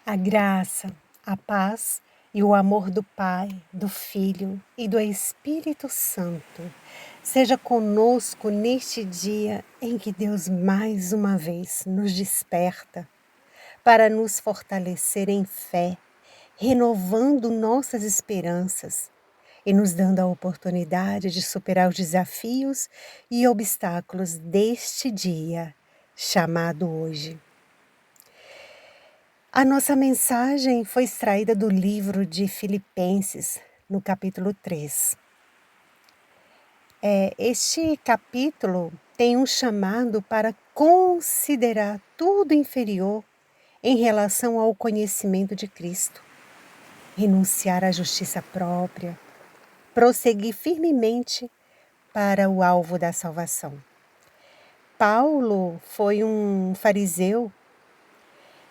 A graça, a paz e o amor do Pai, do Filho e do Espírito Santo seja conosco neste dia em que Deus mais uma vez nos desperta para nos fortalecer em fé, renovando nossas esperanças e nos dando a oportunidade de superar os desafios e obstáculos deste dia chamado hoje. A nossa mensagem foi extraída do livro de Filipenses, no capítulo 3. Este capítulo tem um chamado para considerar tudo inferior em relação ao conhecimento de Cristo, renunciar à justiça própria, prosseguir firmemente para o alvo da salvação. Paulo foi um fariseu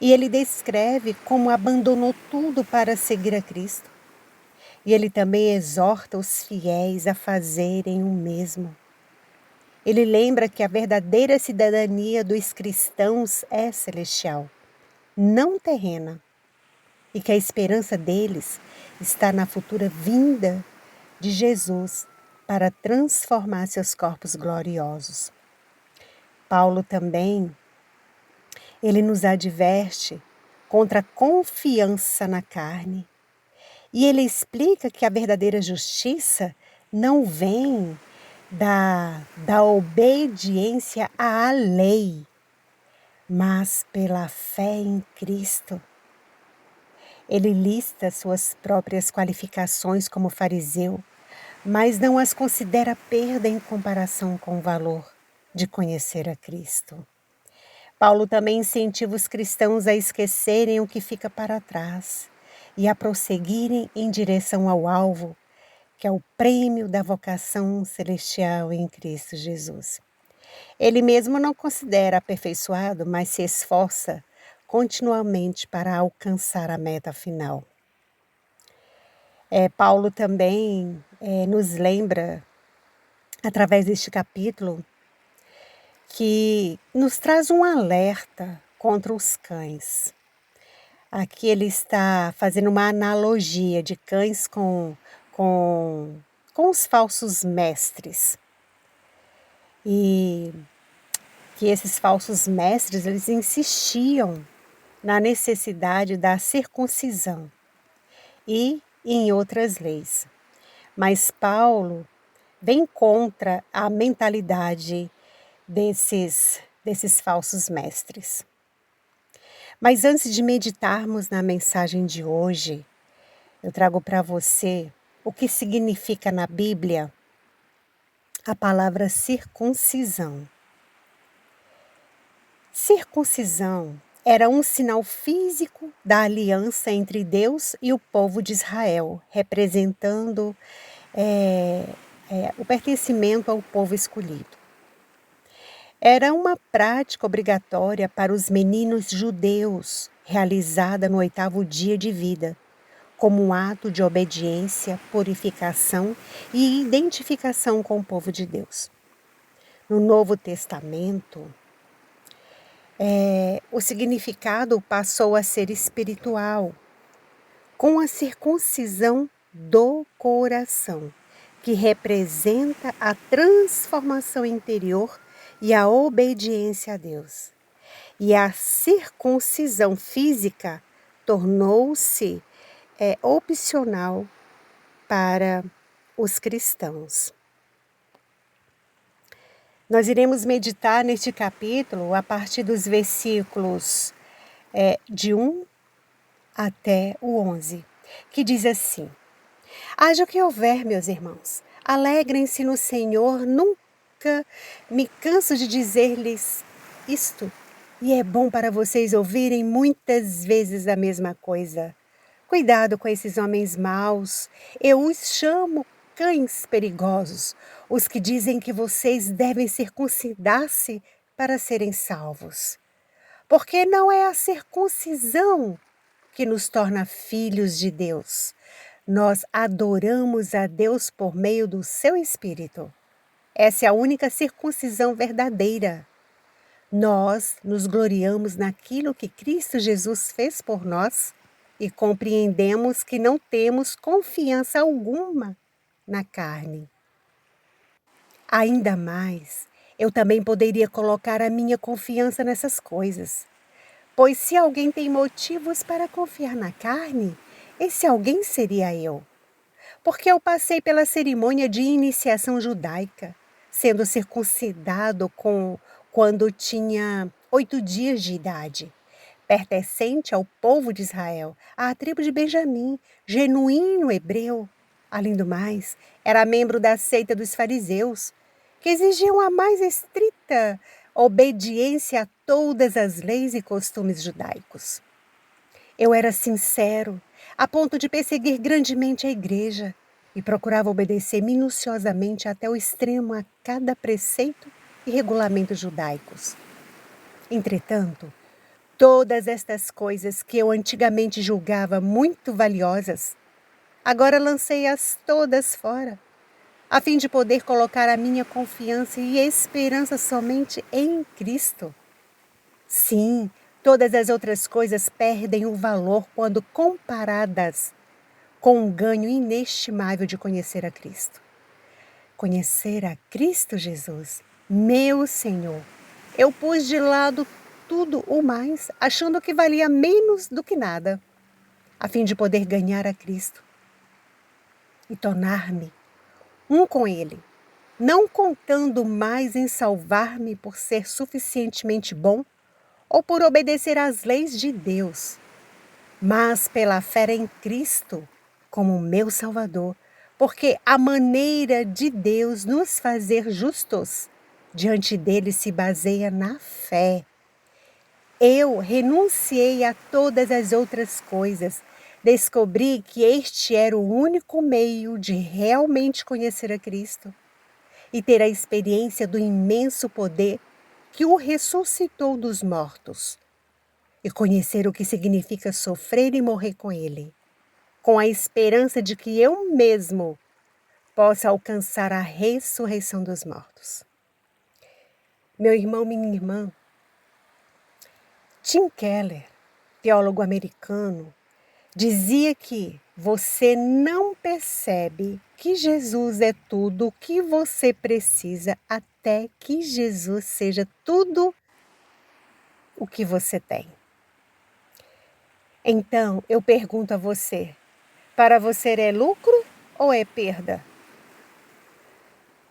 e ele descreve como abandonou tudo para seguir a Cristo. E ele também exorta os fiéis a fazerem o mesmo. Ele lembra que a verdadeira cidadania dos cristãos é celestial, não terrena, e que a esperança deles está na futura vinda de Jesus para transformar seus corpos gloriosos. Paulo também, ele nos adverte contra a confiança na carne. E ele explica que a verdadeira justiça não vem da obediência à lei, mas pela fé em Cristo. Ele lista suas próprias qualificações como fariseu, mas não as considera perda em comparação com o valor de conhecer a Cristo. Paulo também incentiva os cristãos a esquecerem o que fica para trás e a prosseguirem em direção ao alvo, que é o prêmio da vocação celestial em Cristo Jesus. Ele mesmo não considera aperfeiçoado, mas se esforça continuamente para alcançar a meta final. Paulo também nos lembra, através deste capítulo, que nos traz um alerta contra os cães. Aqui ele está fazendo uma analogia de cães com os falsos mestres. E que esses falsos mestres, eles insistiam na necessidade da circuncisão e em outras leis. Mas Paulo vem contra a mentalidade desses falsos mestres. Mas antes de meditarmos na mensagem de hoje, eu trago para você o que significa na Bíblia a palavra circuncisão. Circuncisão era um sinal físico da aliança entre Deus e o povo de Israel, representando o pertencimento ao povo escolhido. Era uma prática obrigatória para os meninos judeus, realizada no 8º dia de vida, como um ato de obediência, purificação e identificação com o povo de Deus. No Novo Testamento, o significado passou a ser espiritual, com a circuncisão do coração, que representa a transformação interior e a obediência a Deus. E a circuncisão física tornou-se opcional para os cristãos. Nós iremos meditar neste capítulo a partir dos versículos de 1 até o 11, que diz assim: Haja o que houver, meus irmãos, alegrem-se no Senhor, nunca me canso de dizer-lhes isto, e é bom para vocês ouvirem muitas vezes a mesma coisa. Cuidado com esses homens maus, eu os chamo cães perigosos, os que dizem que vocês devem circuncidar-se para serem salvos. Porque não é a circuncisão que nos torna filhos de Deus. Nós adoramos a Deus por meio do seu Espírito. Essa é a única circuncisão verdadeira. Nós nos gloriamos naquilo que Cristo Jesus fez por nós e compreendemos que não temos confiança alguma na carne. Ainda mais, eu também poderia colocar a minha confiança nessas coisas. Pois se alguém tem motivos para confiar na carne, esse alguém seria eu. Porque eu passei pela cerimônia de iniciação judaica, sendo circuncidado quando tinha 8 dias de idade, pertencente ao povo de Israel, à tribo de Benjamim, genuíno hebreu. Além do mais, era membro da seita dos fariseus, que exigiam a mais estrita obediência a todas as leis e costumes judaicos. Eu era sincero, a ponto de perseguir grandemente a igreja e procurava obedecer minuciosamente até o extremo a cada preceito e regulamento judaicos. Entretanto, todas estas coisas que eu antigamente julgava muito valiosas, agora lancei-as todas fora, a fim de poder colocar a minha confiança e esperança somente em Cristo. Sim, todas as outras coisas perdem o valor quando comparadas com o ganho inestimável de conhecer a Cristo. Conhecer a Cristo Jesus, meu Senhor. Eu pus de lado tudo o mais, achando que valia menos do que nada, a fim de poder ganhar a Cristo e tornar-me um com Ele, não contando mais em salvar-me por ser suficientemente bom ou por obedecer às leis de Deus, mas pela fé em Cristo como meu Salvador, porque a maneira de Deus nos fazer justos diante dele se baseia na fé. Eu renunciei a todas as outras coisas, descobri que este era o único meio de realmente conhecer a Cristo e ter a experiência do imenso poder que o ressuscitou dos mortos, e conhecer o que significa sofrer e morrer com Ele, com a esperança de que eu mesmo possa alcançar a ressurreição dos mortos. Meu irmão, minha irmã, Tim Keller, teólogo americano, dizia que você não percebe que Jesus é tudo o que você precisa até que Jesus seja tudo o que você tem. Então, eu pergunto a você, para você é lucro ou é perda?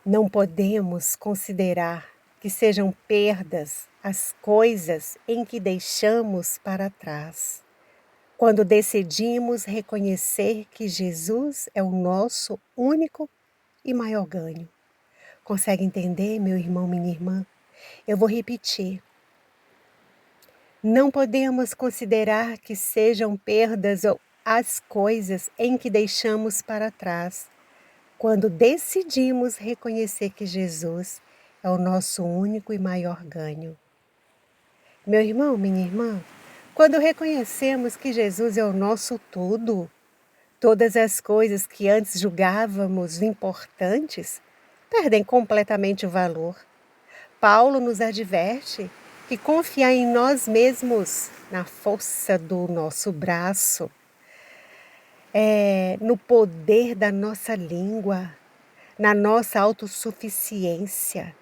Não podemos considerar que sejam perdas as coisas em que deixamos para trás, quando decidimos reconhecer que Jesus é o nosso único e maior ganho. Consegue entender, meu irmão, minha irmã? Eu vou repetir. Não podemos considerar que sejam perdas as coisas em que deixamos para trás, quando decidimos reconhecer que Jesus é o nosso único e maior ganho. Meu irmão, minha irmã, quando reconhecemos que Jesus é o nosso tudo, todas as coisas que antes julgávamos importantes perdem completamente o valor. Paulo nos adverte que confiar em nós mesmos, na força do nosso braço, no poder da nossa língua, na nossa autossuficiência,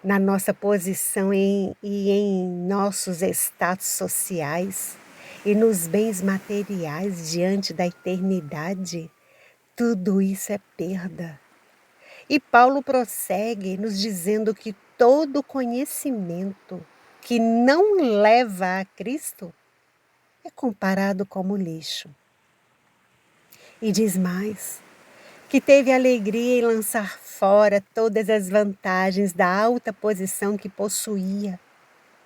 na nossa posição e em nossos status sociais e nos bens materiais diante da eternidade, tudo isso é perda. E Paulo prossegue nos dizendo que todo conhecimento que não leva a Cristo é comparado como lixo. E diz mais, que teve alegria em lançar fora todas as vantagens da alta posição que possuía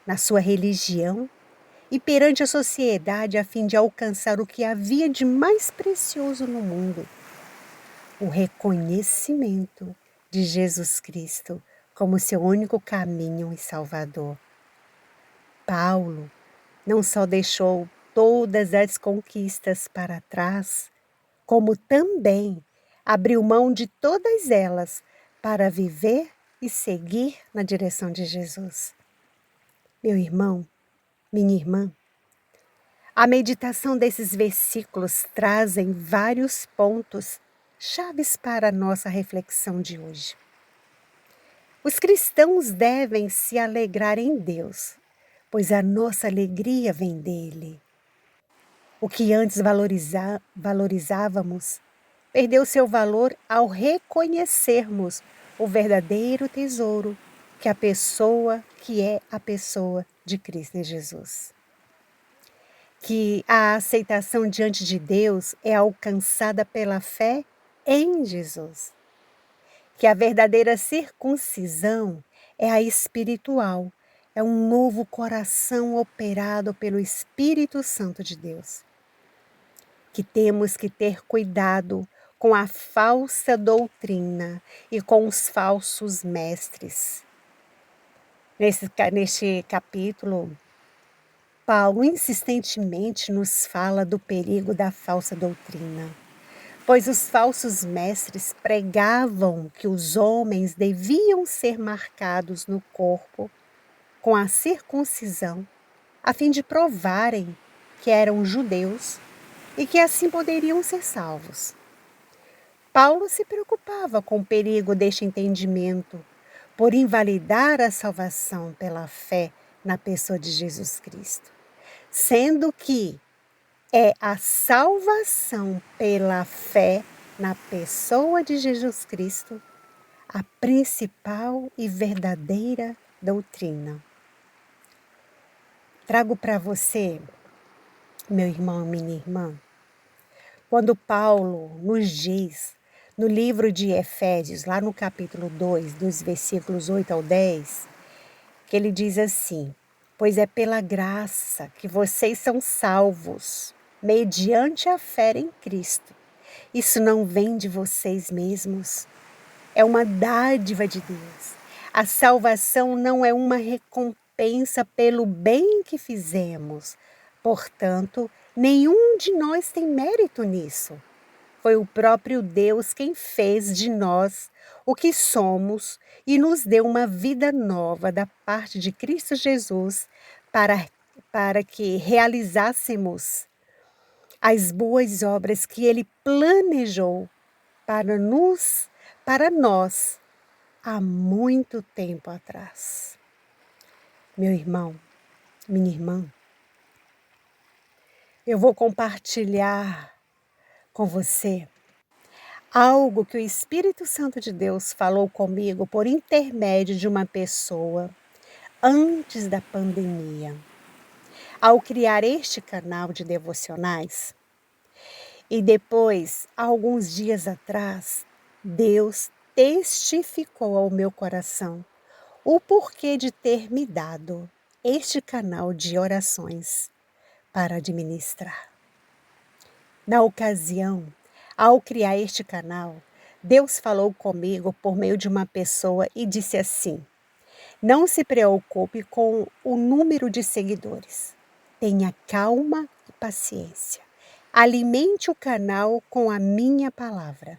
na sua religião e perante a sociedade a fim de alcançar o que havia de mais precioso no mundo, o reconhecimento de Jesus Cristo como seu único caminho e Salvador. Paulo não só deixou todas as conquistas para trás, como também abriu mão de todas elas para viver e seguir na direção de Jesus. Meu irmão, minha irmã, a meditação desses versículos trazem vários pontos chaves para a nossa reflexão de hoje. Os cristãos devem se alegrar em Deus, pois a nossa alegria vem dele. O que antes valorizávamos perdeu seu valor ao reconhecermos o verdadeiro tesouro que é a pessoa de Cristo Jesus. Que a aceitação diante de Deus é alcançada pela fé em Jesus. Que a verdadeira circuncisão é a espiritual, é um novo coração operado pelo Espírito Santo de Deus. Que temos que ter cuidado com a falsa doutrina e com os falsos mestres. Neste capítulo, Paulo insistentemente nos fala do perigo da falsa doutrina, pois os falsos mestres pregavam que os homens deviam ser marcados no corpo com a circuncisão, a fim de provarem que eram judeus e que assim poderiam ser salvos. Paulo se preocupava com o perigo deste entendimento, por invalidar a salvação pela fé na pessoa de Jesus Cristo, sendo que é a salvação pela fé na pessoa de Jesus Cristo a principal e verdadeira doutrina. Trago para você, meu irmão e minha irmã, quando Paulo nos diz, no livro de Efésios, lá no capítulo 2, dos versículos 8 ao 10, que ele diz assim: pois é pela graça que vocês são salvos, mediante a fé em Cristo. Isso não vem de vocês mesmos, é uma dádiva de Deus. A salvação não é uma recompensa pelo bem que fizemos. Portanto, nenhum de nós tem mérito nisso. Foi o próprio Deus quem fez de nós o que somos e nos deu uma vida nova da parte de Cristo Jesus para que realizássemos as boas obras que Ele planejou para nós há muito tempo atrás. Meu irmão, minha irmã, eu vou compartilhar com você algo que o Espírito Santo de Deus falou comigo por intermédio de uma pessoa antes da pandemia. Ao criar este canal de devocionais, e depois, alguns dias atrás, Deus testificou ao meu coração o porquê de ter me dado este canal de orações para administrar. Na ocasião, ao criar este canal, Deus falou comigo por meio de uma pessoa e disse assim: não se preocupe com o número de seguidores. Tenha calma e paciência. Alimente o canal com a minha palavra.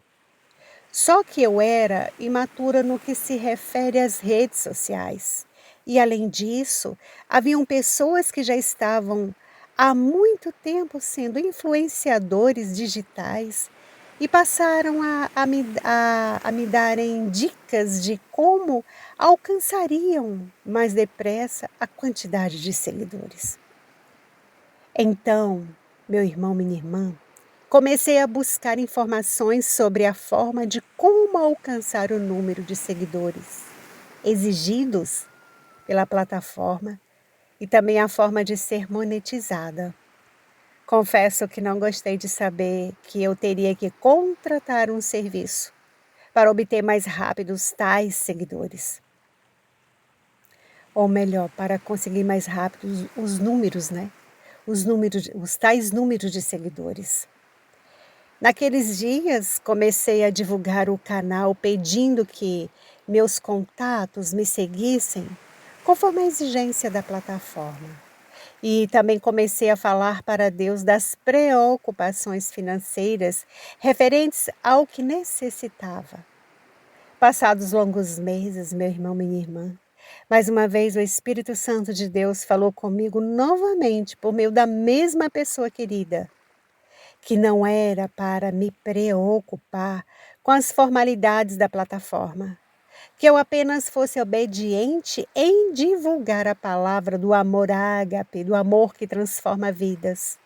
Só que eu era imatura no que se refere às redes sociais. E, além disso, haviam pessoas que já estavam há muito tempo sendo influenciadores digitais e passaram a me darem dicas de como alcançariam mais depressa a quantidade de seguidores. Então, meu irmão, minha irmã, comecei a buscar informações sobre a forma de como alcançar o número de seguidores exigidos pela plataforma e também a forma de ser monetizada. Confesso que não gostei de saber que eu teria que contratar um serviço para obter mais rápidos tais seguidores. Ou melhor, para conseguir mais rápido os números, né? Os tais números de seguidores. Naqueles dias, comecei a divulgar o canal pedindo que meus contatos me seguissem conforme a exigência da plataforma. E também comecei a falar para Deus das preocupações financeiras referentes ao que necessitava. Passados longos meses, meu irmão, minha irmã, Mais uma vez, o Espírito Santo de Deus falou comigo novamente por meio da mesma pessoa querida, que não era para me preocupar com as formalidades da plataforma, que eu apenas fosse obediente em divulgar a palavra do amor ágape, do amor que transforma vidas.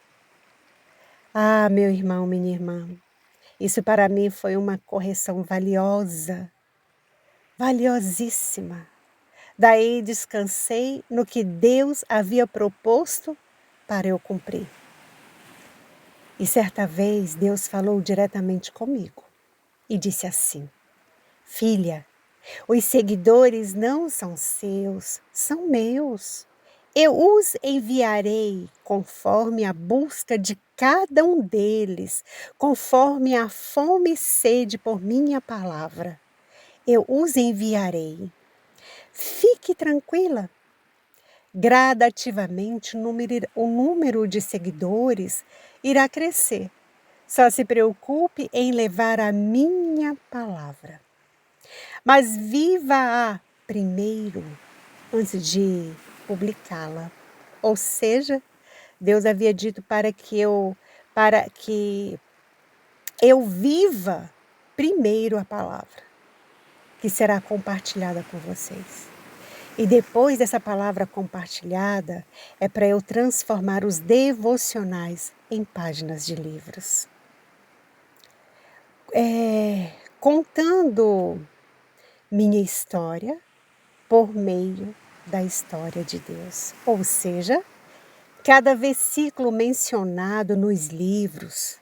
Ah, meu irmão, minha irmã, isso para mim foi uma correção valiosa, valiosíssima. Daí descansei no que Deus havia proposto para eu cumprir. E certa vez Deus falou diretamente comigo e disse assim: Filha, os seguidores não são seus, são meus. Eu os enviarei conforme a busca de cada um deles, conforme a fome e sede por minha palavra. Eu os enviarei. Fique tranquila. Gradativamente o número de seguidores irá crescer. Só se preocupe em levar a minha palavra. Mas viva-a primeiro antes de publicá-la. Ou seja, Deus havia dito para que eu viva primeiro a palavra, que será compartilhada com vocês. E depois dessa palavra compartilhada, é para eu transformar os devocionais em páginas de livros. Contando minha história por meio da história de Deus. Ou seja, cada versículo mencionado nos livros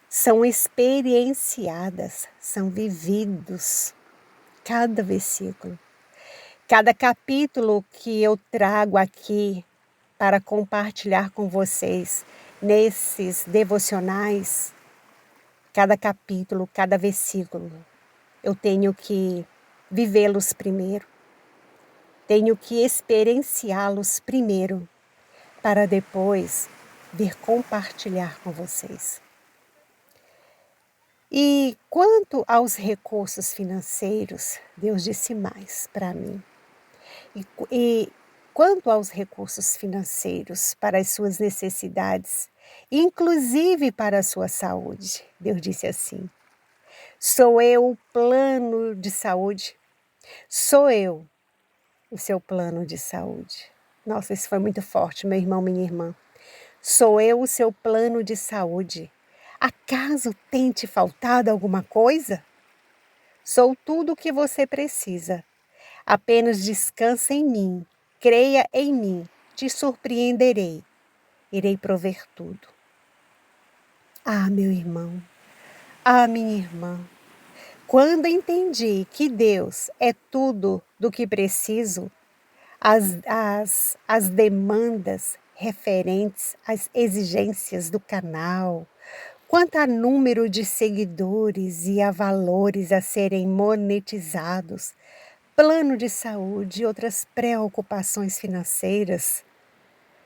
são experienciadas, são vividos. Cada versículo. Cada capítulo que eu trago aqui para compartilhar com vocês nesses devocionais, cada capítulo, cada versículo, eu tenho que vivê-los primeiro, tenho que experienciá-los primeiro, para depois vir compartilhar com vocês. E quanto aos recursos financeiros, Deus disse mais para mim. E quanto aos recursos financeiros para as suas necessidades, inclusive para a sua saúde, Deus disse assim: sou eu o plano de saúde, sou eu o seu plano de saúde. Nossa, isso foi muito forte, meu irmão, minha irmã. Sou eu o seu plano de saúde. Acaso tem te faltado alguma coisa? Sou tudo o que você precisa. Apenas descansa em mim, creia em mim, te surpreenderei, irei prover tudo. Ah, meu irmão, ah, minha irmã, quando entendi que Deus é tudo do que preciso, as demandas referentes às exigências do canal, quanto a número de seguidores e a valores a serem monetizados, plano de saúde e outras preocupações financeiras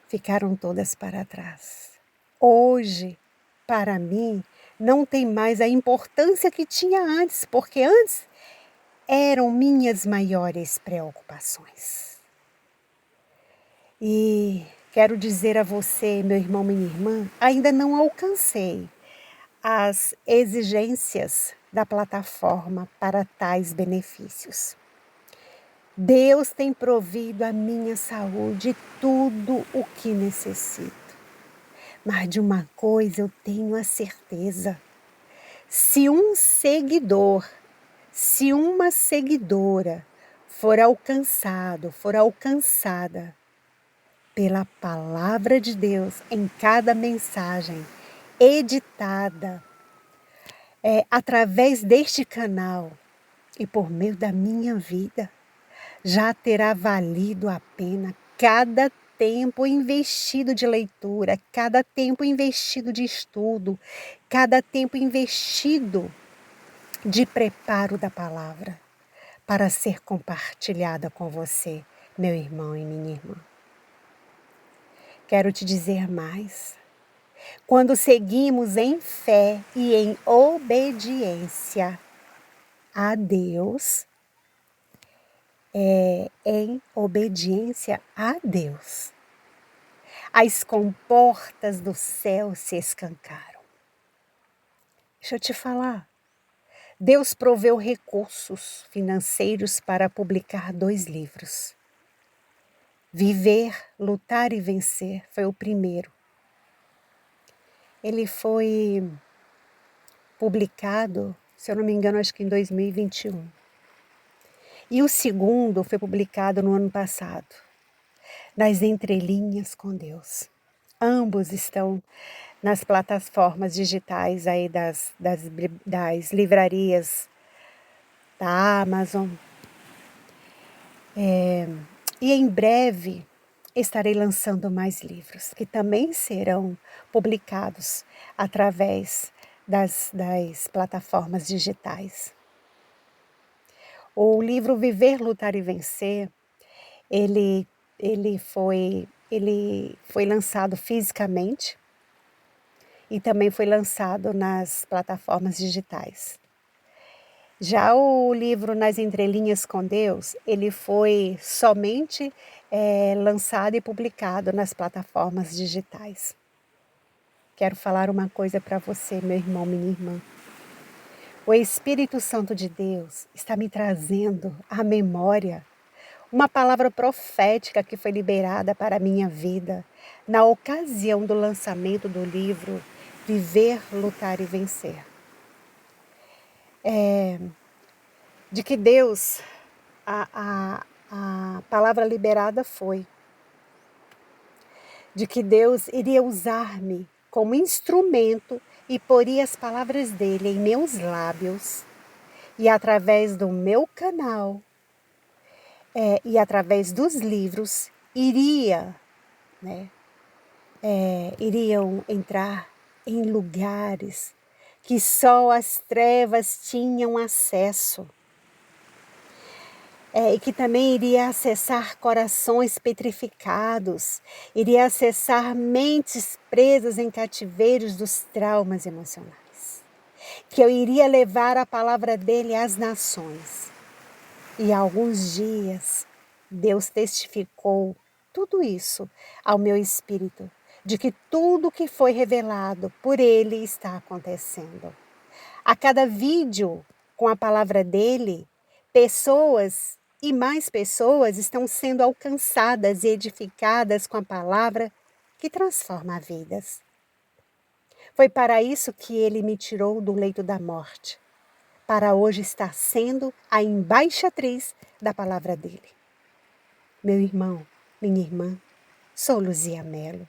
ficaram todas para trás. Hoje, para mim, não tem mais a importância que tinha antes, porque antes eram minhas maiores preocupações. E quero dizer a você, meu irmão, minha irmã, ainda não alcancei as exigências da plataforma para tais benefícios. Deus tem provido à minha saúde tudo o que necessito. Mas de uma coisa eu tenho a certeza: se um seguidor, se uma seguidora for alcançada pela palavra de Deus em cada mensagem editada, através deste canal e por meio da minha vida, já terá valido a pena cada tempo investido de leitura, cada tempo investido de estudo, cada tempo investido de preparo da palavra para ser compartilhada com você, meu irmão e minha irmã. Quero te dizer mais. Quando seguimos em fé e em obediência a Deus, em obediência a Deus. As comportas do céu se escancaram. Deixa eu te falar. Deus proveu recursos financeiros para publicar 2 livros. Viver, Lutar e Vencer foi o primeiro. Ele foi publicado, se eu não me engano, acho que em 2021. E o segundo foi publicado no ano passado, Nas Entrelinhas com Deus. Ambos estão nas plataformas digitais aí das livrarias da Amazon. E em breve estarei lançando mais livros, que também serão publicados através das plataformas digitais. O livro Viver, Lutar e Vencer, ele foi lançado fisicamente e também foi lançado nas plataformas digitais. Já o livro Nas Entrelinhas com Deus, ele foi somente lançado e publicado nas plataformas digitais. Quero falar uma coisa para você, meu irmão, minha irmã. O Espírito Santo de Deus está me trazendo à memória uma palavra profética que foi liberada para a minha vida na ocasião do lançamento do livro Viver, Lutar e Vencer. De que Deus, a palavra liberada foi de que Deus iria usar-me como instrumento e poria as palavras dele em meus lábios e através do meu canal e através dos livros iriam entrar em lugares que só as trevas tinham acesso. E que também iria acessar corações petrificados, iria acessar mentes presas em cativeiros dos traumas emocionais. Que eu iria levar a palavra dele às nações. E há alguns dias, Deus testificou tudo isso ao meu espírito, de que tudo que foi revelado por ele está acontecendo. A cada vídeo com a palavra dele, pessoas e mais pessoas estão sendo alcançadas e edificadas com a palavra que transforma vidas. Foi para isso que ele me tirou do leito da morte, para hoje estar sendo a embaixatriz da palavra dele. Meu irmão, minha irmã, sou Luzia Mello.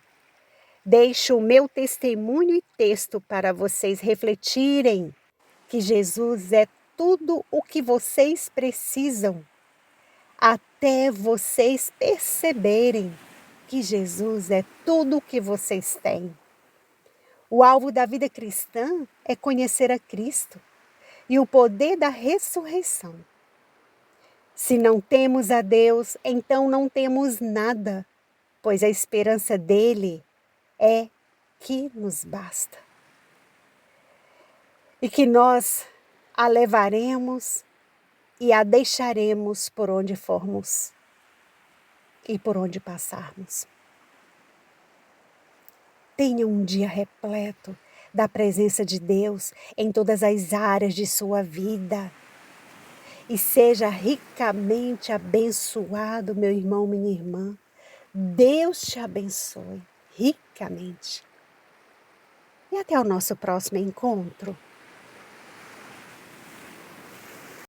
Deixo o meu testemunho e texto para vocês refletirem que Jesus é tudo o que vocês precisam, até vocês perceberem que Jesus é tudo o que vocês têm. O alvo da vida cristã é conhecer a Cristo e o poder da ressurreição. Se não temos a Deus, então não temos nada, pois a esperança dele é que nos basta. E que nós a levaremos e a deixaremos por onde formos e por onde passarmos. Tenha um dia repleto da presença de Deus em todas as áreas de sua vida. E seja ricamente abençoado, meu irmão, minha irmã. Deus te abençoe ricamente. E até o nosso próximo encontro.